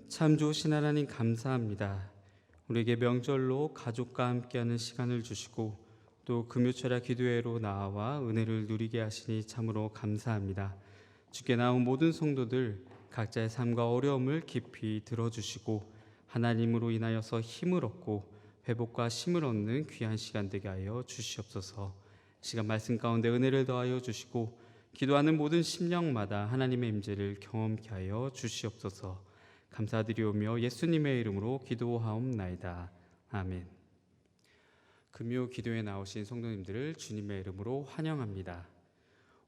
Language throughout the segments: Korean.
참 좋으신 하나님 감사합니다. 우리에게 명절로 가족과 함께하는 시간을 주시고 또 금요철야 기도회로 나와 은혜를 누리게 하시니 참으로 감사합니다. 주께 나온 모든 성도들 각자의 삶과 어려움을 깊이 들어주시고 하나님으로 인하여서 힘을 얻고 회복과 힘을 얻는 귀한 시간 되게 하여 주시옵소서. 시간 말씀 가운데 은혜를 더하여 주시고 기도하는 모든 심령마다 하나님의 임재를 경험케 하여 주시옵소서. 감사드리오며 예수님의 이름으로 기도하옵나이다. 아멘. 금요 기도에 나오신 성도님들을 주님의 이름으로 환영합니다.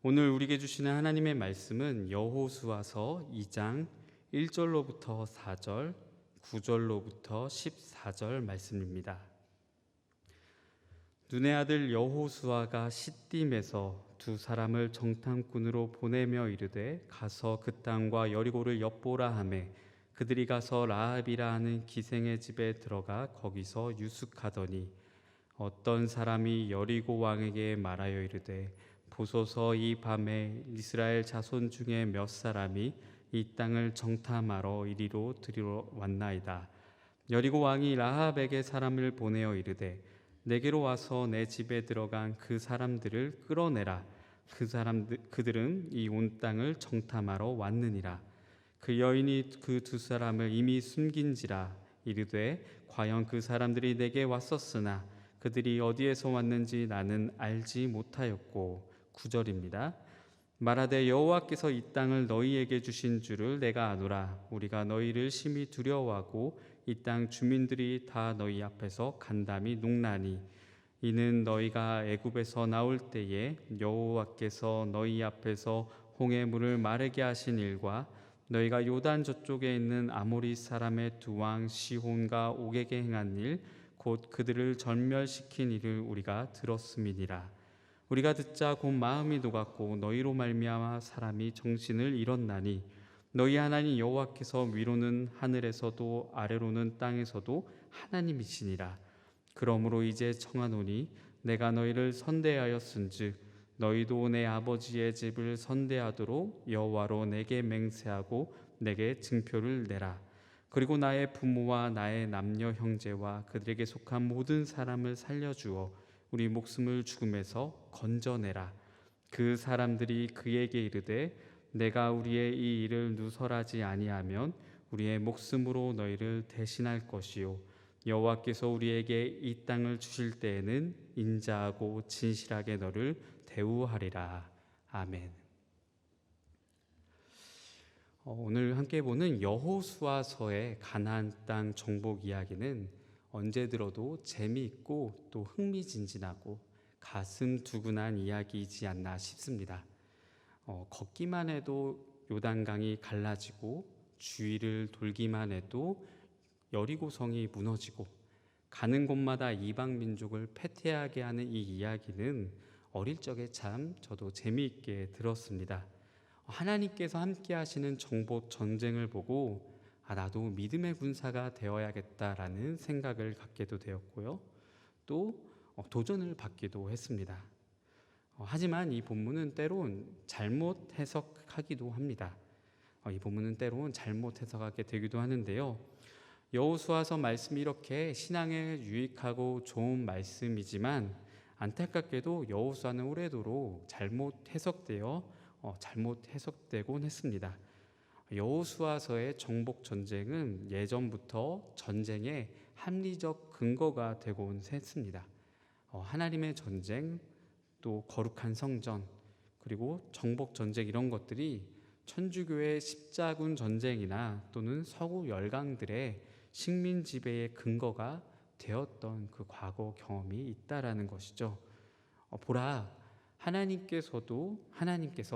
오늘 우리에게 주시는 하나님의 말씀은 여호수아서 2장 1절로부터 4절, 9절로부터 14절 말씀입니다. 눈의 아들 여호수아가 시딤에서 두 사람을 정탐꾼으로 보내며 이르되 가서 그 땅과 여리고를 엿보라 하매 그들이 가서 라합이라 하는 기생의 집에 들어가 거기서 유숙하더니 어떤 사람이 여리고 왕에게 말하여 이르되 보소서 이 밤에 이스라엘 자손 중에 몇 사람이 이 땅을 정탐하러 이리로 들어왔나이다. 여리고 왕이 라합에게 사람을 보내어 이르되 내게로 와서 내 집에 들어간 그 사람들을 끌어내라. 그들은 이 온 땅을 정탐하러 왔느니라. 그 여인이 그 두 사람을 이미 숨긴지라. 이르되 과연 그 사람들이 내게 왔었으나 그들이 어디에서 왔는지 나는 알지 못하였고. 9절입니다. 말하되 여호와께서 이 땅을 너희에게 주신 줄을 내가 아노라. 우리가 너희를 심히 두려워하고 이 땅 주민들이 다 너희 앞에서 간담이 녹나니 이는 너희가 애굽에서 나올 때에 여호와께서 너희 앞에서 홍해 물을 마르게 하신 일과 너희가 요단 저쪽에 있는 아모리 사람의 두 왕 시혼과 옥에게 행한 일 곧 그들을 전멸시킨 일을 우리가 들었음이니라. 우리가 듣자 곧 마음이 녹았고 너희로 말미암아 사람이 정신을 잃었나니 너희 하나님 여호와께서 위로는 하늘에서도 아래로는 땅에서도 하나님이시니라. 그러므로 이제 청하노니 내가 너희를 선대하였은즉 너희도 내 아버지의 집을 선대하도록 여호와로 내게 맹세하고 내게 증표를 내라. 그리고 나의 부모와 나의 남녀 형제와 그들에게 속한 모든 사람을 살려주어 우리 목숨을 죽음에서 건져내라. 그 사람들이 그에게 이르되 내가 우리의 이 일을 누설하지 아니하면 우리의 목숨으로 너희를 대신할 것이요 여호와께서 우리에게 이 땅을 주실 때에는 인자하고 진실하게 너를 대우하리라. 아멘. 오늘 함께 보는 여호수아서의 가나안 땅 정복 이야기는 언제 들어도 재미있고 또 흥미진진하고 가슴 두근한 이야기이지 않나 싶습니다. 걷기만 해도 요단강이 갈라지고 주위를 돌기만 해도 여리고성이 무너지고 가는 곳마다 이방 민족을 패퇴하게 하는 이 이야기는 어릴 적에 참 저도 재미있게 들었습니다. 하나님께서 함께 하시는 정복 전쟁을 보고 나도 믿음의 군사가 되어야겠다라는 생각을 갖게도 되었고요. 또 도전을 받기도 했습니다. 하지만 이 본문은 때론 잘못 해석하기도 합니다. 이 본문은 때론 잘못 해석하게 되기도 하는데요. 여호수아서 말씀이 이렇게 신앙에 유익하고 좋은 말씀이지만 안타깝게도 여호수아는 오래도록 잘못 해석되곤 했습니다. 여호수아서의 정복 전쟁은 예전부터 전쟁의 합리적 근거가 되곤 했습니다. 하나님의 전쟁, 또 거룩한 성전, 그리고 정복 전쟁 이런 것들이 천주교의 십자군 전쟁이나 또는 서구 열강들의 식민 지배의 근거가 되었던 그 과거 경험이 있다라는 것이죠. 보라, 하나님께서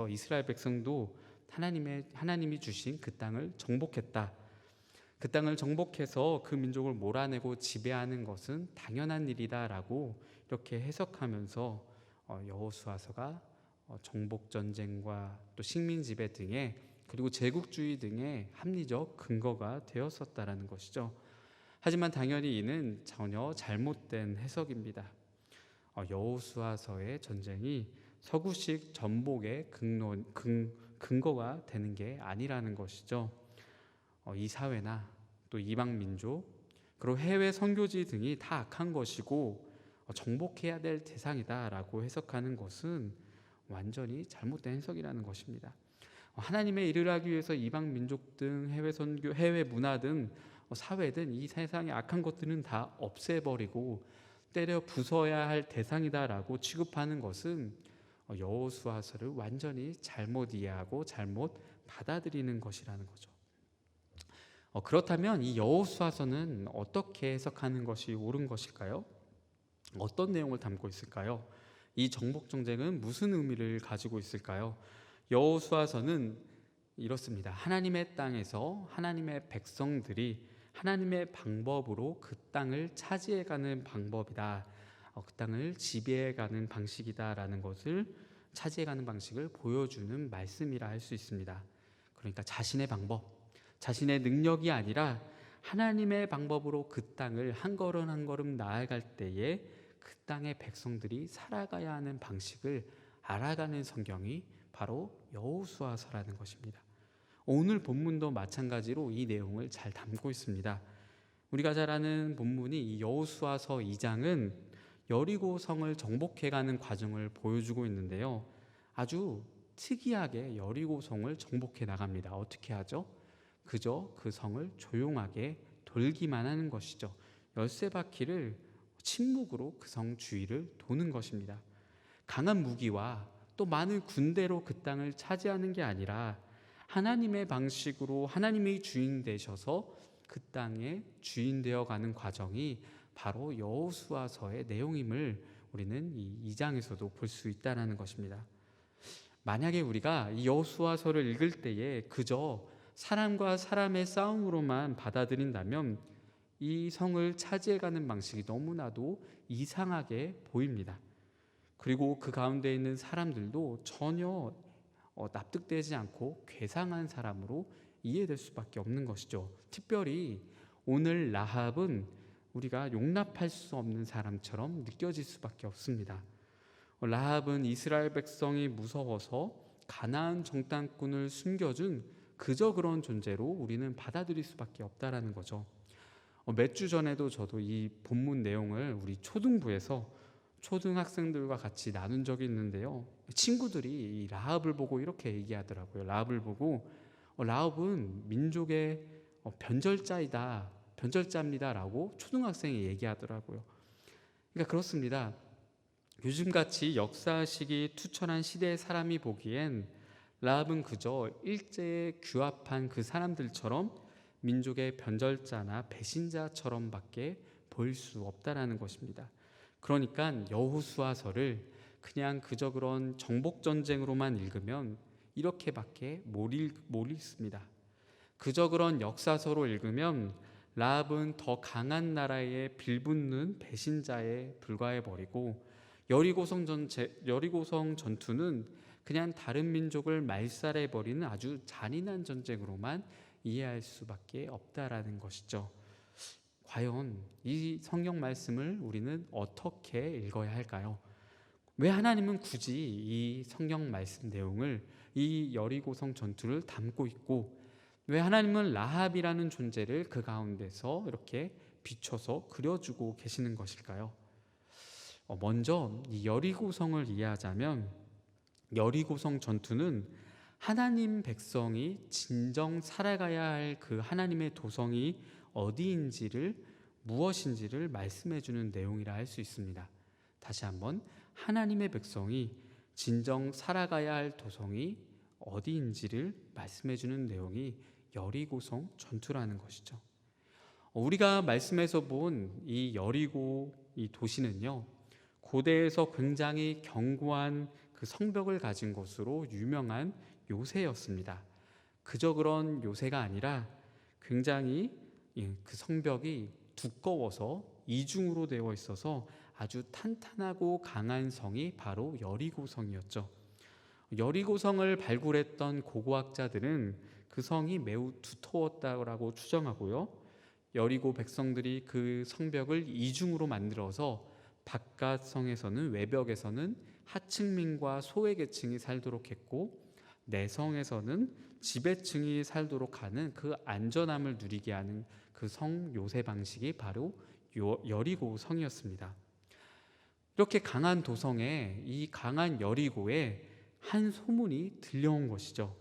이스라엘 백성도 하나님이 주신 그 땅을 정복했다. 그 땅을 정복해서 그 민족을 몰아내고 지배하는 것은 당연한 일이다라고 이렇게 해석하면서 여호수아서가 정복 전쟁과 또 식민 지배 등의 그리고 제국주의 등의 합리적 근거가 되었었다라는 것이죠. 하지만 당연히 이는 전혀 잘못된 해석입니다. 여호수아서의 전쟁이 서구식 전복의 근거가 되는 게 아니라는 것이죠. 이 사회나 또 이방 민족 그리고 해외 선교지 등이 다 악한 것이고 정복해야 될 대상이다라고 해석하는 것은 완전히 잘못된 해석이라는 것입니다. 하나님의 일을 하기 위해서 이방 민족 등 해외 선교, 해외 문화 등 사회든 이 세상의 악한 것들은 다 없애버리고 때려 부숴야 할 대상이다라고 취급하는 것은 여호수아서를 완전히 잘못 이해하고 잘못 받아들이는 것이라는 거죠. 그렇다면 이 여호수아서는 어떻게 해석하는 것이 옳은 것일까요? 어떤 내용을 담고 있을까요? 이 정복 전쟁은 무슨 의미를 가지고 있을까요? 여호수아서는 이렇습니다. 하나님의 땅에서 하나님의 백성들이 하나님의 방법으로 그 땅을 차지해가는 방법이다. 그 땅을 지배해가는 방식이다라는 것을 차지해가는 방식을 보여주는 말씀이라 할 수 있습니다. 그러니까 자신의 방법, 자신의 능력이 아니라 하나님의 방법으로 그 땅을 한 걸음 한 걸음 나아갈 때에 그 땅의 백성들이 살아가야 하는 방식을 알아가는 성경이 바로 여호수아서라는 것입니다. 오늘 본문도 마찬가지로 이 내용을 잘 담고 있습니다. 우리가 잘 아는 본문이 이 여호수아서 2장은 여리고 성을 정복해가는 과정을 보여주고 있는데요. 아주 특이하게 여리고 성을 정복해 나갑니다. 어떻게 하죠? 그저 그 성을 조용하게 돌기만 하는 것이죠. 13바퀴를 침묵으로 그 성 주위를 도는 것입니다. 강한 무기와 또 많은 군대로 그 땅을 차지하는 게 아니라 하나님의 방식으로 하나님이 주인 되셔서 그 땅의 주인 되어가는 과정이 바로 여호수아서의 내용임을 우리는 이 2장에서도 볼 수 있다는 것입니다. 만약에 우리가 이 여호수아서를 읽을 때에 그저 사람과 사람의 싸움으로만 받아들인다면 이 성을 차지해가는 방식이 너무나도 이상하게 보입니다. 그리고 그 가운데 있는 사람들도 전혀 납득되지 않고 괴상한 사람으로 이해될 수밖에 없는 것이죠. 특별히 오늘 라합은 우리가 용납할 수 없는 사람처럼 느껴질 수밖에 없습니다. 라합은 이스라엘 백성이 무서워서 가나안 정탐꾼을 숨겨준 그저 그런 존재로 우리는 받아들일 수밖에 없다라는 거죠. 몇 주 전에도 저도 이 본문 내용을 우리 초등부에서 초등학생들과 같이 나눈 적이 있는데요. 친구들이 이 라합을 보고 이렇게 얘기하더라고요. 라합을 보고 라합은 민족의 변절자이다, 변절자입니다라고 초등학생이 얘기하더라고요. 그러니까 그렇습니다. 요즘같이 역사식이 투철한 시대의 사람이 보기엔 라합은 그저 일제에 규합한 그 사람들처럼 민족의 변절자나 배신자처럼밖에 보일 수 없다라는 것입니다. 그러니까 여호수아서를 그냥 그저 그런 정복 전쟁으로만 읽으면 이렇게밖에 못 읽습니다. 그저 그런 역사서로 읽으면 라합은 더 강한 나라에 빌붙는 배신자에 불과해 버리고 여리고성 전투는 그냥 다른 민족을 말살해 버리는 아주 잔인한 전쟁으로만 이해할 수밖에 없다라는 것이죠. 과연 이 성경 말씀을 우리는 어떻게 읽어야 할까요? 왜 하나님은 굳이 이 성경 말씀 내용을 이 여리고성 전투를 담고 있고 왜 하나님은 라합이라는 존재를 그 가운데서 이렇게 비춰서 그려주고 계시는 것일까요? 먼저 이 여리고성을 이해하자면 여리고성 전투는 하나님 백성이 진정 살아가야 할 그 하나님의 도성이 어디인지를 무엇인지를 말씀해 주는 내용이라 할 수 있습니다. 다시 한번 하나님의 백성이 진정 살아가야 할 도성이 어디인지를 말씀해 주는 내용이 여리고성 전투라는 것이죠. 우리가 말씀에서 본 이 여리고 이 도시는요, 고대에서 굉장히 견고한 그 성벽을 가진 것으로 유명한 요새였습니다. 그저 그런 요새가 아니라 굉장히 그 성벽이 두꺼워서 이중으로 되어 있어서 아주 탄탄하고 강한 성이 바로 여리고성이었죠. 여리고성을 발굴했던 고고학자들은 그 성이 매우 두터웠다고 추정하고요. 여리고 백성들이 그 성벽을 이중으로 만들어서 바깥 성에서는 외벽에서는 하층민과 소외계층이 살도록 했고 내성에서는 지배층이 살도록 하는 그 안전함을 누리게 하는 그 성 요새 방식이 바로 여리고 성이었습니다. 이렇게 강한 도성에, 이 강한 여리고에 한 소문이 들려온 것이죠.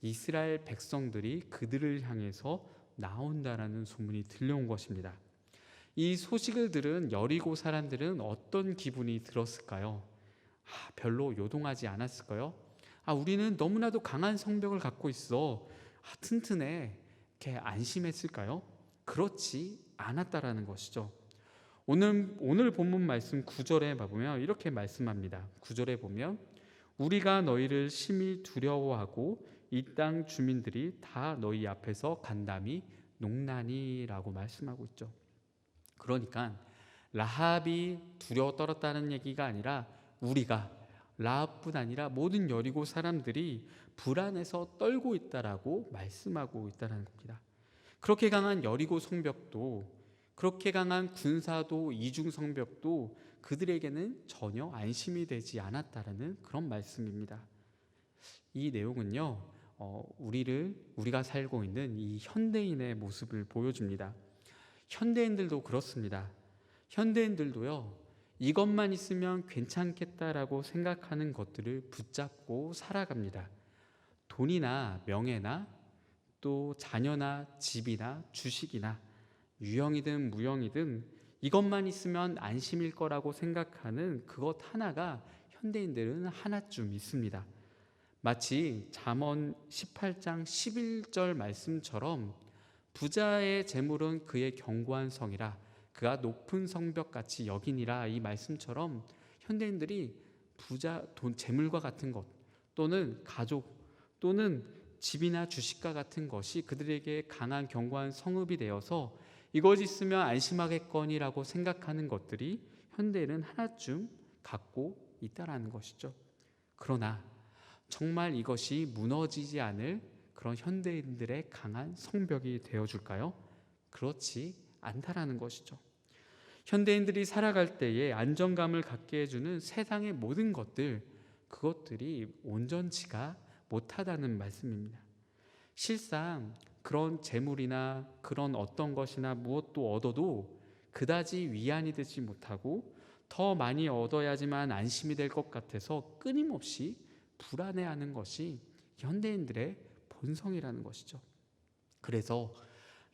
이스라엘 백성들이 그들을 향해서 나온다라는 소문이 들려온 것입니다. 이 소식을 들은 여리고 사람들은 어떤 기분이 들었을까요? 별로 요동하지 않았을까요? 우리는 너무나도 강한 성벽을 갖고 있어. 튼튼해. 이렇게 안심했을까요? 그렇지 않았다라는 것이죠. 오늘 본문 말씀 9절에 보면 이렇게 말씀합니다. 9절에 보면 우리가 너희를 심히 두려워하고 이 땅 주민들이 다 너희 앞에서 간담이 농나니라고 말씀하고 있죠. 그러니까 라합이 두려워 떨었다는 얘기가 아니라 우리가, 라합뿐 아니라 모든 여리고 사람들이 불안해서 떨고 있다라고 말씀하고 있다는 겁니다. 그렇게 강한 여리고 성벽도, 그렇게 강한 군사도, 이중 성벽도 그들에게는 전혀 안심이 되지 않았다라는 그런 말씀입니다. 이 내용은요, 우리가 살고 있는 이 현대인의 모습을 보여줍니다. 현대인들도 그렇습니다. 현대인들도요, 이것만 있으면 괜찮겠다라고 생각하는 것들을 붙잡고 살아갑니다. 돈이나 명예나 또 자녀나 집이나 주식이나 유형이든 무형이든 이것만 있으면 안심일 거라고 생각하는 그것 하나가 현대인들은 하나쯤 있습니다. 마치 잠언 18장 11절 말씀처럼 부자의 재물은 그의 견고한 성이라 그가 높은 성벽같이 여기니라, 이 말씀처럼 현대인들이 부자, 돈, 재물과 같은 것 또는 가족 또는 집이나 주식과 같은 것이 그들에게 강한 견고한 성읍이 되어서 이것 있으면 안심하겠거니라고 생각하는 것들이 현대인은 하나쯤 갖고 있다라는 것이죠. 그러나 정말 이것이 무너지지 않을 그런 현대인들의 강한 성벽이 되어줄까요? 그렇지 않다라는 것이죠. 현대인들이 살아갈 때에 안정감을 갖게 해주는 세상의 모든 것들, 그것들이 온전치가 못하다는 말씀입니다. 실상 그런 재물이나 그런 어떤 것이나 무엇도 얻어도 그다지 위안이 되지 못하고 더 많이 얻어야지만 안심이 될 것 같아서 끊임없이 불안해하는 것이 현대인들의 본성이라는 것이죠. 그래서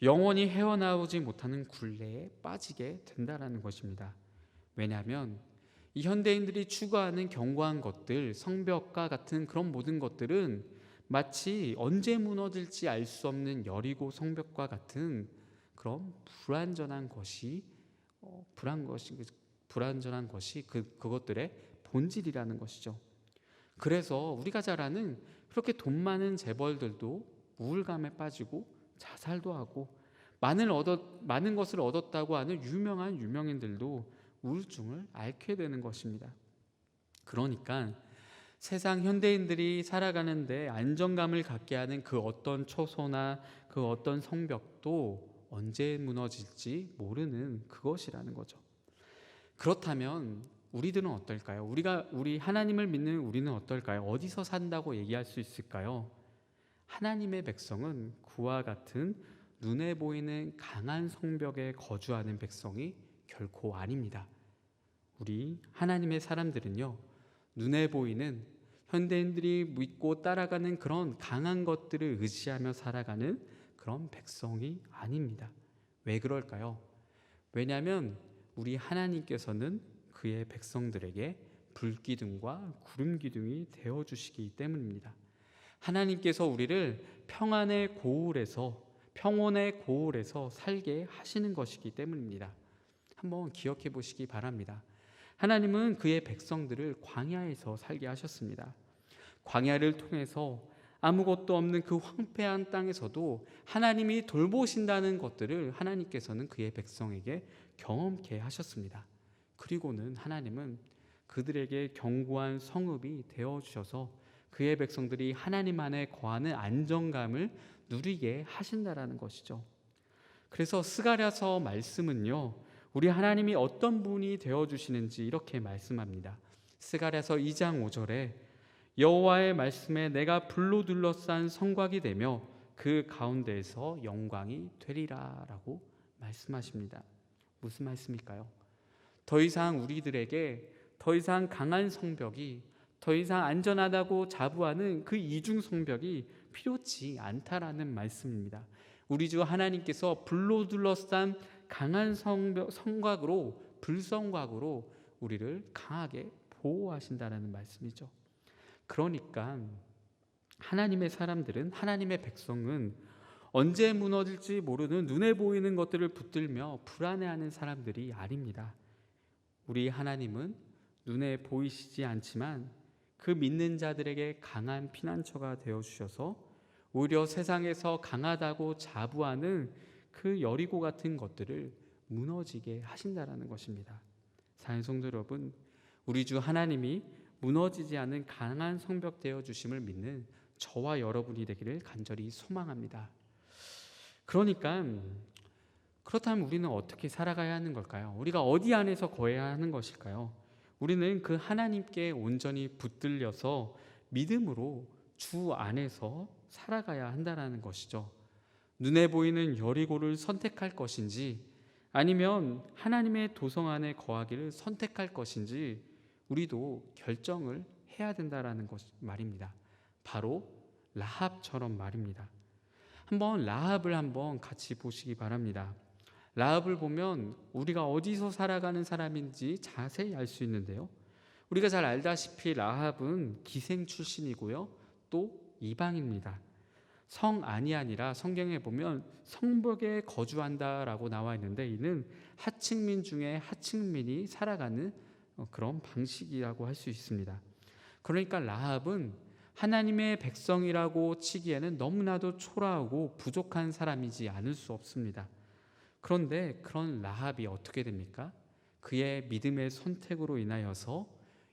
영원히 헤어나오지 못하는 굴레에 빠지게 된다라는 것입니다. 왜냐하면 이 현대인들이 추구하는 견고한 것들, 성벽과 같은 그런 모든 것들은 마치 언제 무너질지 알 수 없는 여리고 성벽과 같은 그런 불완전한 것이 그것들의 본질이라는 것이죠. 그래서 우리가 잘 아는 그렇게 돈 많은 재벌들도 우울감에 빠지고 자살도 하고, 많은 것을 얻었다고 하는 유명한 유명인들도 우울증을 앓게 되는 것입니다. 그러니까 세상 현대인들이 살아가는데 안정감을 갖게 하는 그 어떤 초소나 그 어떤 성벽도 언제 무너질지 모르는 그것이라는 거죠. 그렇다면 우리들은 어떨까요? 우리 하나님을 믿는 우리는 어떨까요? 어디서 산다고 얘기할 수 있을까요? 하나님의 백성은 그와 같은 눈에 보이는 강한 성벽에 거주하는 백성이 결코 아닙니다. 우리 하나님의 사람들은요, 눈에 보이는 현대인들이 믿고 따라가는 그런 강한 것들을 의지하며 살아가는 그런 백성이 아닙니다. 왜 그럴까요? 왜냐하면 우리 하나님께서는 그의 백성들에게 불기둥과 구름기둥이 되어주시기 때문입니다. 하나님께서 우리를 평안의 고울에서 살게 하시는 것이기 때문입니다. 한번 기억해 보시기 바랍니다. 하나님은 그의 백성들을 광야에서 살게 하셨습니다. 광야를 통해서 아무것도 없는 그 황폐한 땅에서도 하나님이 돌보신다는 것들을 하나님께서는 그의 백성에게 경험케 하셨습니다. 그리고는 하나님은 그들에게 견고한 성읍이 되어주셔서 그의 백성들이 하나님 안에 거하는 안정감을 누리게 하신다라는 것이죠. 그래서 스가랴서 말씀은요, 우리 하나님이 어떤 분이 되어주시는지 이렇게 말씀합니다. 스가랴서 2장 5절에 여호와의 말씀에 내가 불로 둘러싼 성곽이 되며 그 가운데에서 영광이 되리라라고 말씀하십니다. 무슨 말씀일까요? 더 이상 우리들에게 더 이상 강한 성벽이, 더 이상 안전하다고 자부하는 그 이중 성벽이 필요치 않다라는 말씀입니다. 우리 주 하나님께서 불로 둘러싼 강한 성곽으로, 불성곽으로 우리를 강하게 보호하신다라는 말씀이죠. 그러니까 하나님의 사람들은, 하나님의 백성은 언제 무너질지 모르는 눈에 보이는 것들을 붙들며 불안해하는 사람들이 아닙니다. 우리 하나님은 눈에 보이시지 않지만 그 믿는 자들에게 강한 피난처가 되어주셔서 오히려 세상에서 강하다고 자부하는 그 여리고 같은 것들을 무너지게 하신다라는 것입니다. 사랑하는 성도 여러분, 우리 주 하나님이 무너지지 않는 강한 성벽 되어주심을 믿는 저와 여러분이 되기를 간절히 소망합니다. 그렇다면 우리는 어떻게 살아가야 하는 걸까요? 우리가 어디 안에서 거해야 하는 것일까요? 우리는 그 하나님께 온전히 붙들려서 믿음으로 주 안에서 살아가야 한다는 것이죠. 눈에 보이는 여리고를 선택할 것인지 아니면 하나님의 도성 안에 거하기를 선택할 것인지 우리도 결정을 해야 된다는 것 말입니다. 바로 라합처럼 말입니다. 라합을 한번 같이 보시기 바랍니다. 라합을 보면 우리가 어디서 살아가는 사람인지 자세히 알 수 있는데요. 우리가 잘 알다시피 라합은 기생 출신이고요, 또 이방입니다. 성안이 아니라 성경에 보면 성벽에 거주한다라고 나와 있는데, 이는 하층민 중에 하층민이 살아가는 그런 방식이라고 할 수 있습니다. 그러니까 라합은 하나님의 백성이라고 치기에는 너무나도 초라하고 부족한 사람이지 않을 수 없습니다. 그런데 그런 라합이 어떻게 됩니까? 그의 믿음의 선택으로 인하여서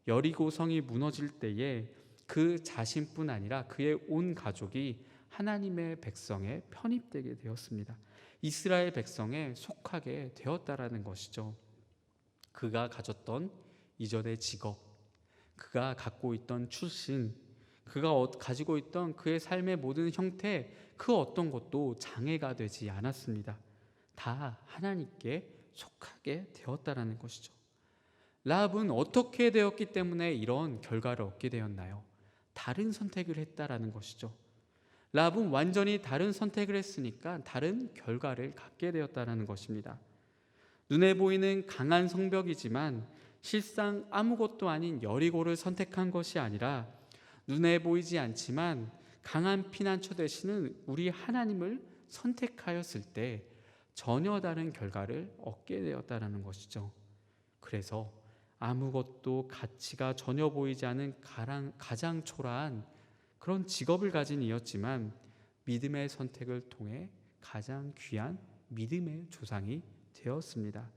여리고 성이 무너질 때에 그 자신뿐 아니라 그의 온 가족이 하나님의 백성에 편입되게 되었습니다. 이스라엘 백성에 속하게 되었다라는 것이죠. 그가 가졌던 이전의 직업, 그가 갖고 있던 출신, 그가 가지고 있던 그의 삶의 모든 형태, 그 어떤 것도 장애가 되지 않았습니다. 다 하나님께 속하게 되었다라는 것이죠. 라합은 어떻게 되었기 때문에 이런 결과를 얻게 되었나요? 다른 선택을 했다라는 것이죠. 라합은 완전히 다른 선택을 했으니까 다른 결과를 갖게 되었다라는 것입니다. 눈에 보이는 강한 성벽이지만 실상 아무것도 아닌 여리고를 선택한 것이 아니라 눈에 보이지 않지만 강한 피난처 되시는 우리 하나님을 선택하였을 때 전혀 다른 결과를 얻게 되었다는 것이죠. 그래서 아무것도 가치가 전혀 보이지 않은 가장 초라한 그런 직업을 가진 이였지만 믿음의 선택을 통해 가장 귀한 믿음의 조상이 되었습니다.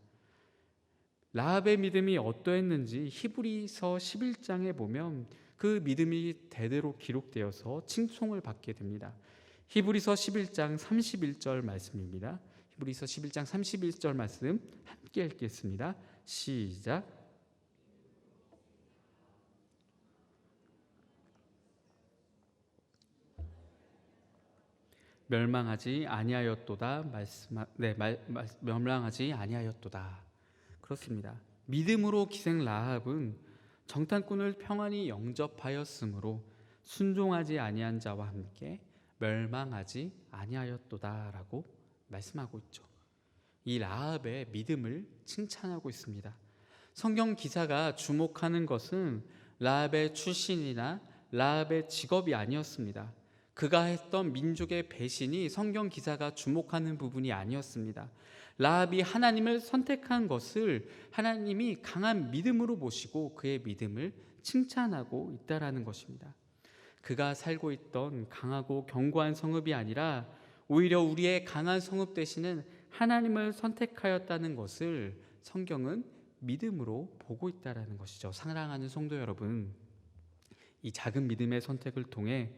라합의 믿음이 어떠했는지 히브리서 11장에 보면 그 믿음이 대대로 기록되어서 칭송을 받게 됩니다. 히브리서 11장 31절 말씀입니다. 히브리서 11장 31절 말씀 함께 읽겠습니다. 시작. 멸망하지 아니하였도다. 멸망하지 아니하였도다. 그렇습니다. 믿음으로 기생 라합은 정탐꾼을 평안히 영접하였으므로 순종하지 아니한 자와 함께 멸망하지 아니하였도다라고 말씀하고 있죠. 이 라합의 믿음을 칭찬하고 있습니다. 성경 기사가 주목하는 것은 라합의 출신이나 라합의 직업이 아니었습니다. 그가 했던 민족의 배신이 성경 기사가 주목하는 부분이 아니었습니다. 라합이 하나님을 선택한 것을 하나님이 강한 믿음으로 보시고 그의 믿음을 칭찬하고 있다라는 것입니다. 그가 살고 있던 강하고 견고한 성읍이 아니라 오히려 우리의 강한 성읍 되시는 하나님을 선택하였다는 것을 성경은 믿음으로 보고 있다라는 것이죠. 사랑하는 성도 여러분, 이 작은 믿음의 선택을 통해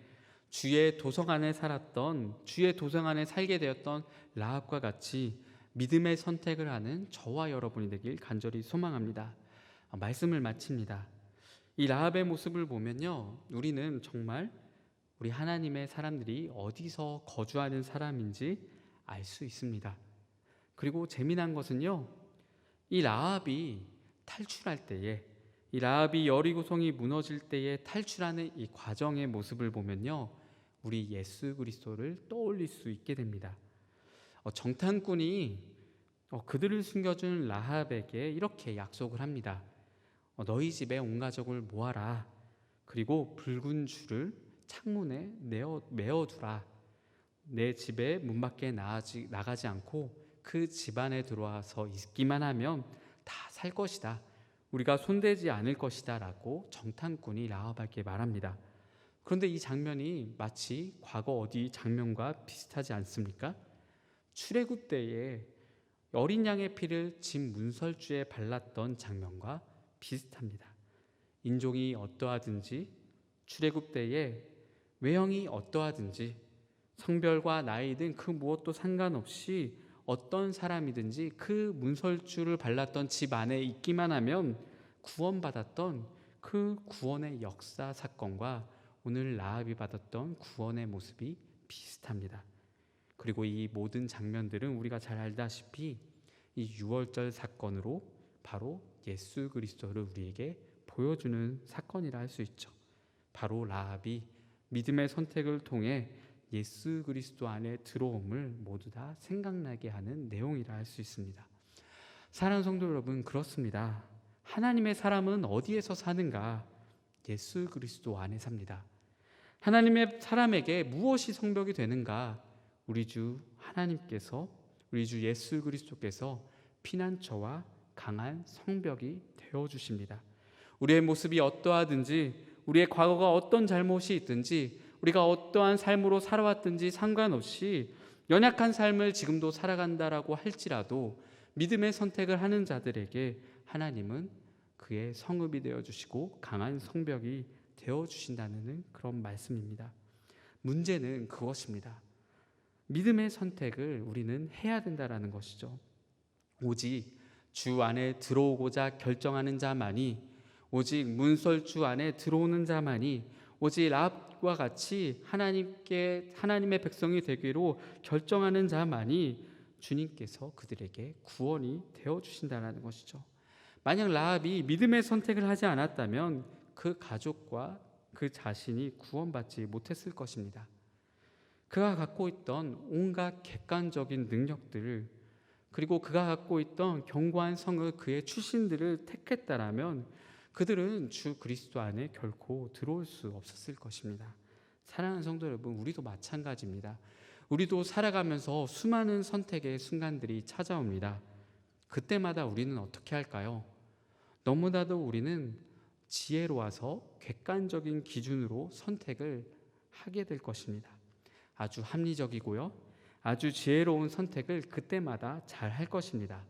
주의 도성 안에 살게 되었던 라합과 같이 믿음의 선택을 하는 저와 여러분이 되길 간절히 소망합니다. 말씀을 마칩니다. 이 라합의 모습을 보면요, 우리는 정말 우리 하나님의 사람들이 어디서 거주하는 사람인지 알 수 있습니다. 그리고 재미난 것은요, 이 라합이 탈출할 때에, 이 라합이 여리고성이 무너질 때에 탈출하는 이 과정의 모습을 보면요, 우리 예수 그리스도를 떠올릴 수 있게 됩니다. 정탐꾼이 그들을 숨겨준 라합에게 이렇게 약속을 합니다. 너희 집에 온 가족을 모아라. 그리고 붉은 줄을 창문에 메어두라. 내 집에 문 밖에 나가지 않고 그 집 안에 들어와서 있기만 하면 다 살 것이다. 우리가 손대지 않을 것이다 라고 정탐꾼이 라합에게 말합니다. 그런데 이 장면이 마치 과거 어디 장면과 비슷하지 않습니까? 출애굽 때에 어린 양의 피를 집 문설주에 발랐던 장면과 비슷합니다. 인종이 어떠하든지, 출애굽 때에 외형이 어떠하든지, 성별과 나이 등 그 무엇도 상관없이 어떤 사람이든지 그 문설주를 발랐던 집 안에 있기만 하면 구원받았던 그 구원의 역사 사건과 오늘 라합이 받았던 구원의 모습이 비슷합니다. 그리고 이 모든 장면들은 우리가 잘 알다시피 이 유월절 사건으로 바로 예수 그리스도를 우리에게 보여주는 사건이라 할 수 있죠. 바로 라합이 믿음의 선택을 통해 예수 그리스도 안에 들어옴을 모두 다 생각나게 하는 내용이라 할 수 있습니다. 사랑하는 성도 여러분, 그렇습니다. 하나님의 사람은 어디에서 사는가? 예수 그리스도 안에 삽니다. 하나님의 사람에게 무엇이 성벽이 되는가? 우리 주 하나님께서, 우리 주 예수 그리스도께서 피난처와 강한 성벽이 되어주십니다. 우리의 모습이 어떠하든지, 우리의 과거가 어떤 잘못이 있든지, 우리가 어떠한 삶으로 살아왔든지 상관없이 연약한 삶을 지금도 살아간다라고 할지라도 믿음의 선택을 하는 자들에게 하나님은 그의 성읍이 되어주시고 강한 성벽이 되어주신다는 그런 말씀입니다. 문제는 그것입니다. 믿음의 선택을 우리는 해야 된다라는 것이죠. 오직 주 안에 들어오고자 결정하는 자만이, 오직 문설주 안에 들어오는 자만이, 오직 라합과 같이 하나님의 백성이 되기로 결정하는 자만이 주님께서 그들에게 구원이 되어주신다는 것이죠. 만약 라합이 믿음의 선택을 하지 않았다면 그 가족과 그 자신이 구원받지 못했을 것입니다. 그가 갖고 있던 온갖 객관적인 능력들, 그리고 그가 갖고 있던 견고한 성을, 그의 출신들을 택했다라면 그들은 주 그리스도 안에 결코 들어올 수 없었을 것입니다. 사랑하는 성도 여러분, 우리도 마찬가지입니다. 우리도 살아가면서 수많은 선택의 순간들이 찾아옵니다. 그때마다 우리는 어떻게 할까요? 너무나도 우리는 지혜로워서 객관적인 기준으로 선택을 하게 될 것입니다. 아주 합리적이고요, 아주 지혜로운 선택을 그때마다 잘 할 것입니다.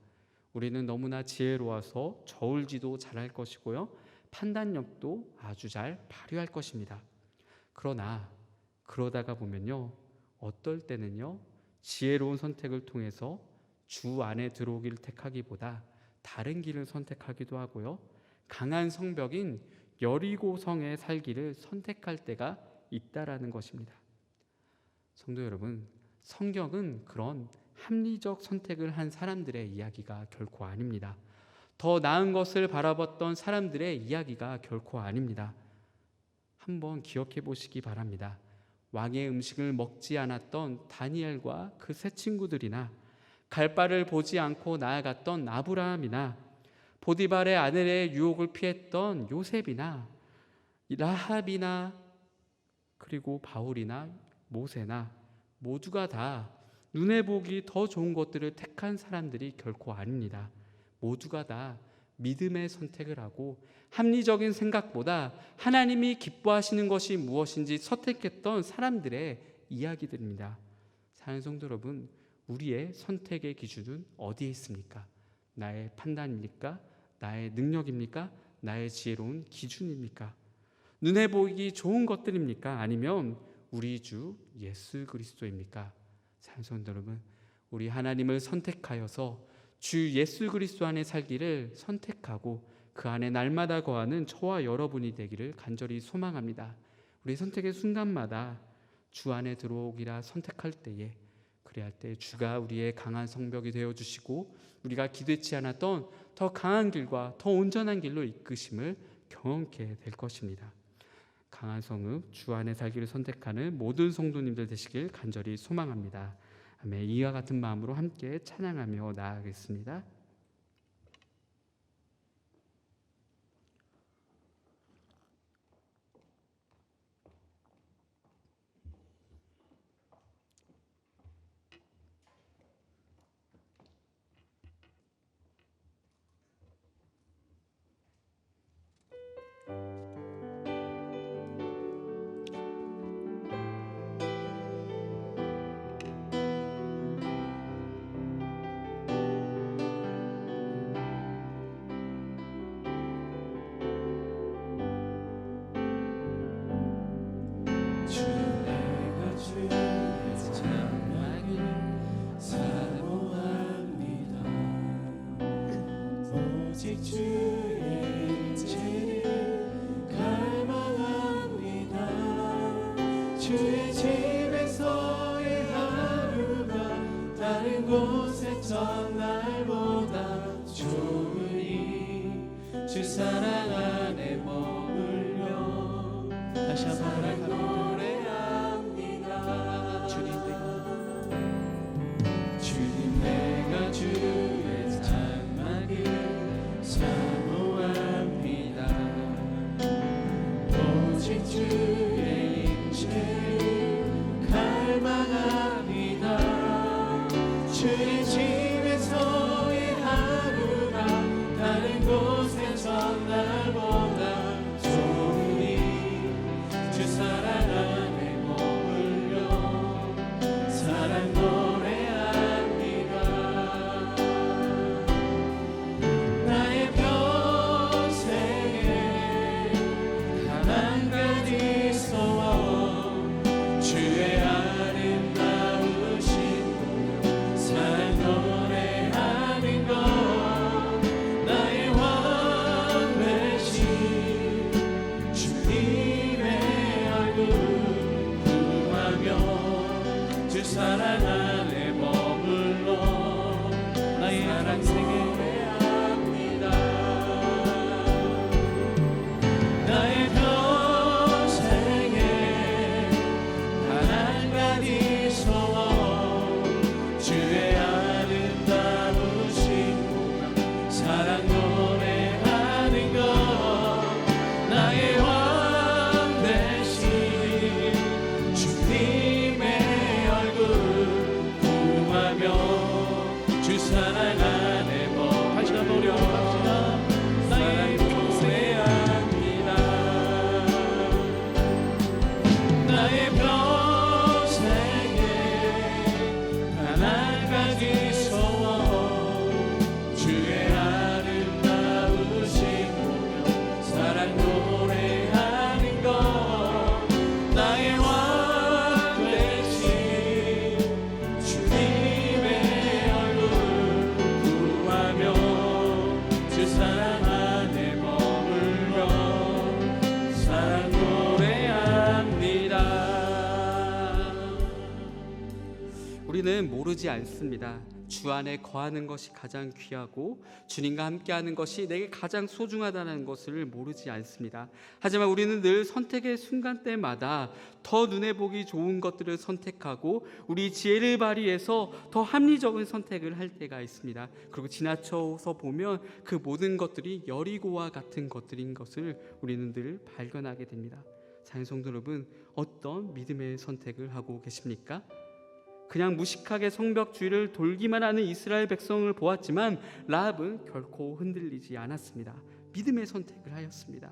우리는 너무나 지혜로워서 저울지도 잘할 것이고요, 판단력도 아주 잘 발휘할 것입니다. 그러나 그러다가 보면요, 어떨 때는요, 지혜로운 선택을 통해서 주 안에 들어오기를 택하기보다 다른 길을 선택하기도 하고요, 강한 성벽인 여리고성에 살기를 선택할 때가 있다라는 것입니다. 성도 여러분, 성경은 그런 합리적 선택을 한 사람들의 이야기가 결코 아닙니다. 더 나은 것을 바라봤던 사람들의 이야기가 결코 아닙니다. 한번 기억해 보시기 바랍니다. 왕의 음식을 먹지 않았던 다니엘과 그 세 친구들이나, 갈 바를 보지 않고 나아갔던 아브라함이나, 보디발의 아내의 유혹을 피했던 요셉이나, 라합이나, 그리고 바울이나 모세나, 모두가 다 눈에 보기 더 좋은 것들을 택한 사람들이 결코 아닙니다. 모두가 다 믿음의 선택을 하고 합리적인 생각보다 하나님이 기뻐하시는 것이 무엇인지 선택했던 사람들의 이야기들입니다. 사랑하는 성도 여러분, 우리의 선택의 기준은 어디에 있습니까? 나의 판단입니까? 나의 능력입니까? 나의 지혜로운 기준입니까? 눈에 보이기 좋은 것들입니까? 아니면 우리 주 예수 그리스도입니까? 사랑하는 성도 여러분, 우리 하나님을 선택하여서 주 예수 그리스도 안에 살기를 선택하고 그 안에 날마다 거하는 저와 여러분이 되기를 간절히 소망합니다. 우리 선택의 순간마다 주 안에 들어오기라 선택할 때에, 그래야 할 때 주가 우리의 강한 성벽이 되어주시고 우리가 기대치 않았던 더 강한 길과 더 온전한 길로 이끄심을 경험케 될 것입니다. 강한 성읍 주 안에 살기를 선택하는 모든 성도님들 되시길 간절히 소망합니다. 아멘. 이와 같은 마음으로 함께 찬양하며 나아가겠습니다. 주의 집에서의 하루가 다른 곳의 첫날보다 좋으니 주 사랑 안에 머물며 다시 한번 노래합니다. 주님 내가 주의 장막을 사모합니다. 오직 주의 임재를 갈망합니다. 주의 집에서의 하루가 다른 곳의 첫날보다 좋으니 주 사랑 안에 머물며 사랑 노래합니다. 나의 평생에 단 한 가지 소원 주의 아름다우신 사랑 노래하는 것 나의 왕 되신 주님의 얼굴 구하며 주 사랑 안에 머물러 나의 평생에 나의 평생에 단 한 가지 소원 주의 아름다우신 사랑 노래하는 것 나의 왕 되신 주님의 얼굴 구하며 주 사랑 안에 다시 한번 우리 합시다. 나의 노래합니다. 나의 평생에 단 한 가지 소원 주의 아름다우신 사랑 노래하는 것 나의 왕 되신 주님의 얼굴 구하며 주 사랑 안에 머물며 사랑 노래합니다. 우리는 모르지 않습니다. 주 안에 거하는 것이 가장 귀하고 주님과 함께하는 것이 내게 가장 소중하다는 것을 모르지 않습니다. 하지만 우리는 늘 선택의 순간대마다 더 눈에 보기 좋은 것들을 선택하고 우리 지혜를 발휘해서 더 합리적인 선택을 할 때가 있습니다. 그리고 지나쳐서 보면 그 모든 것들이 여리고와 같은 것들인 것을 우리는 늘 발견하게 됩니다. 사랑하는 성도 여러분, 어떤 믿음의 선택을 하고 계십니까? 그냥 무식하게 성벽 주위를 돌기만 하는 이스라엘 백성을 보았지만 라합은 결코 흔들리지 않았습니다. 믿음의 선택을 하였습니다.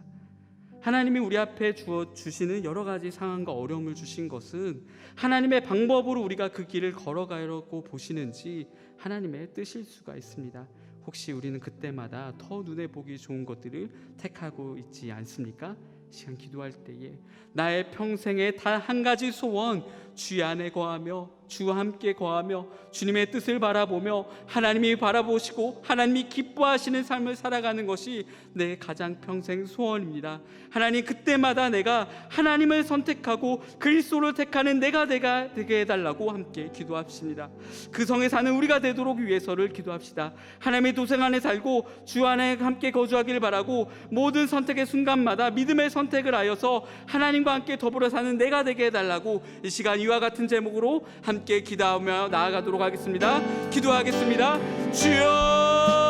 하나님이 우리 앞에 주시는 여러 가지 상황과 어려움을 주신 것은 하나님의 방법으로 우리가 그 길을 걸어가려고 보시는지 하나님의 뜻일 수가 있습니다. 혹시 우리는 그때마다 더 눈에 보기 좋은 것들을 택하고 있지 않습니까? 시간 기도할 때에 나의 평생에 단 한 가지 소원 주 안에 거하며 주와 함께 거하며 주님의 뜻을 바라보며 하나님이 바라보시고 하나님이 기뻐하시는 삶을 살아가는 것이 내 가장 평생 소원입니다. 하나님, 그때마다 내가 하나님을 선택하고 그리스도를 택하는 내가 되게 해달라고 함께 기도합시다. 그 성에 사는 우리가 되도록 위해서를 기도합시다. 하나님의 도생 안에 살고 주 안에 함께 거주하기를 바라고 모든 선택의 순간마다 믿음의 선택을 하여서 하나님과 함께 더불어 사는 내가 되게 해달라고 이 시간 이와 같은 제목으로 함께 기도하며 나아가도록 하겠습니다. 기도하겠습니다. 주여